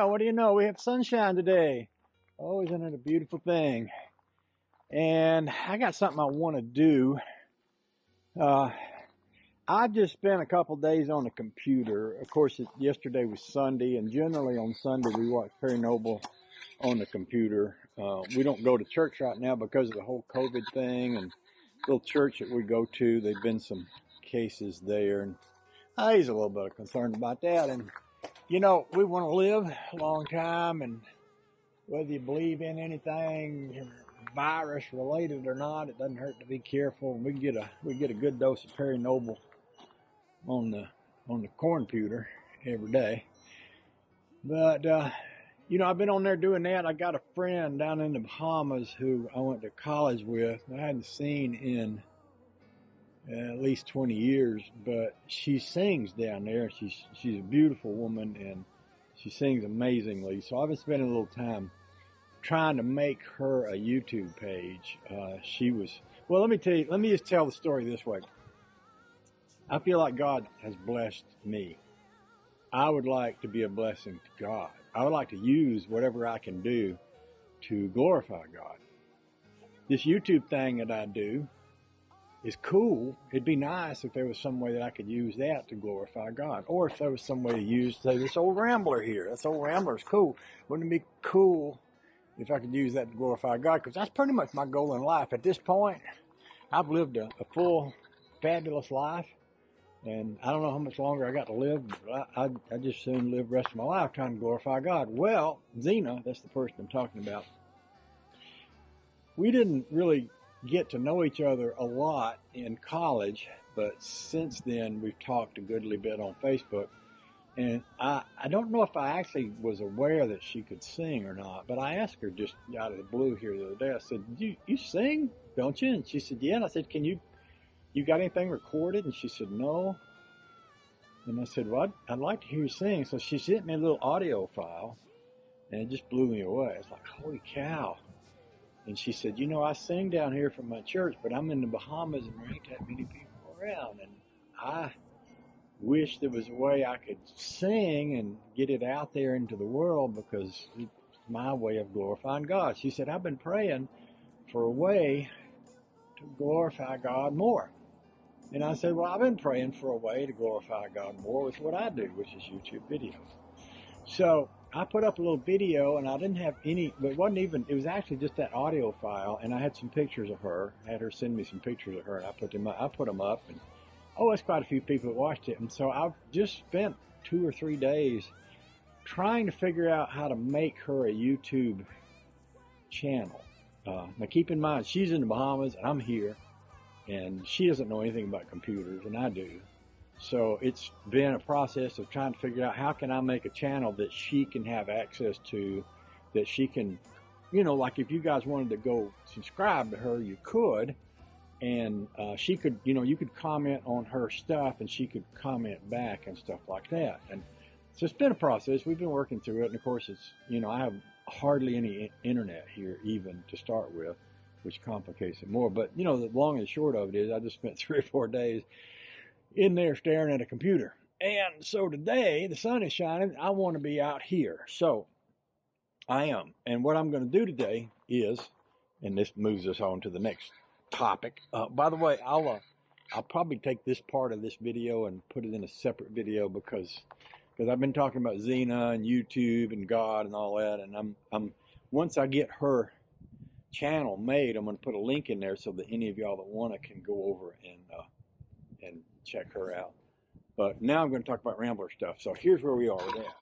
Well, what do you know? We have sunshine today. Oh, isn't it a beautiful thing? And I got something I want to do. Uh, I just spent a couple days on the computer. Of course, yesterday was Sunday, and generally on Sunday we watch Perry Noble on the computer. We don't go to church right now because of the whole COVID thing, and the little church that we go to, there've been some cases there, and he's a little bit concerned about that. And you know, we want to live a long time, and whether you believe in anything virus related or not, it doesn't hurt to be careful. We get a good dose of Perry Noble on the cornputer every day. But you know, I've been on there doing that. I got a friend down in the Bahamas who I went to college with. I hadn't seen in at least 20 years, but she sings down there. She's a beautiful woman, and she sings amazingly. So I've been spending a little time trying to make her a YouTube page. Well, let me just tell the story this way. I feel like God has blessed me. I would like to be a blessing to God. I would like to use whatever I can do to glorify God. This YouTube thing that I do is cool. It'd be nice if there was some way that I could use that to glorify God. Or if there was some way to use, say, this old Rambler here. This old Rambler's cool. Wouldn't it be cool if I could use that to glorify God? Because that's pretty much my goal in life. At this point, I've lived a full, fabulous life. And I don't know how much longer I got to live, but I just soon live the rest of my life trying to glorify God. Well, Zina, that's the person I'm talking about, we didn't really get to know each other a lot in college, but since then we've talked a goodly bit on Facebook. And I don't know if I actually was aware that she could sing or not, but I asked her just out of the blue here the other day. I said, you sing, don't you? And she said, yeah. And I said, you got anything recorded? And she said, no. And I said, well, I'd like to hear you sing. So she sent me a little audio file, and it just blew me away. It's like, holy cow. And she said, you know, I sing down here from my church, but I'm in the Bahamas and there ain't that many people around. And I wish there was a way I could sing and get it out there into the world, because it's my way of glorifying God. She said, I've been praying for a way to glorify God more. And I said, well, I've been praying for a way to glorify God more with what I do, which is YouTube videos. So I put up a little video, and I didn't have any, but it was actually just that audio file, and I had some pictures of her. I had her send me some pictures of her, and I put them up, and that's quite a few people that watched it. And so I've just spent 2 or 3 days trying to figure out how to make her a YouTube channel. Now keep in mind, she's in the Bahamas and I'm here, and she doesn't know anything about computers, and I do. So it's been a process of trying to figure out how can I make a channel that she can have access to, that she can, you know, like if you guys wanted to go subscribe to her, you could, and she could, you know, you could comment on her stuff and she could comment back and stuff like that. And so it's been a process. We've been working through it, and of course it's, you know, I have hardly any internet here even to start with, which complicates it more. But, you know, the long and short of it is I just spent 3 or 4 days in there staring at a computer. And so today, the sun is shining. I want to be out here. So I am. And what I'm going to do today is, and this moves us on to the next topic. By the way, I'll probably take this part of this video and put it in a separate video, because I've been talking about Zina and YouTube and God and all that. And I'm once I get her channel made, I'm going to put a link in there so that any of y'all that want it can go over and check her out. But now I'm going to talk about Rambler stuff. So here's where we are with that.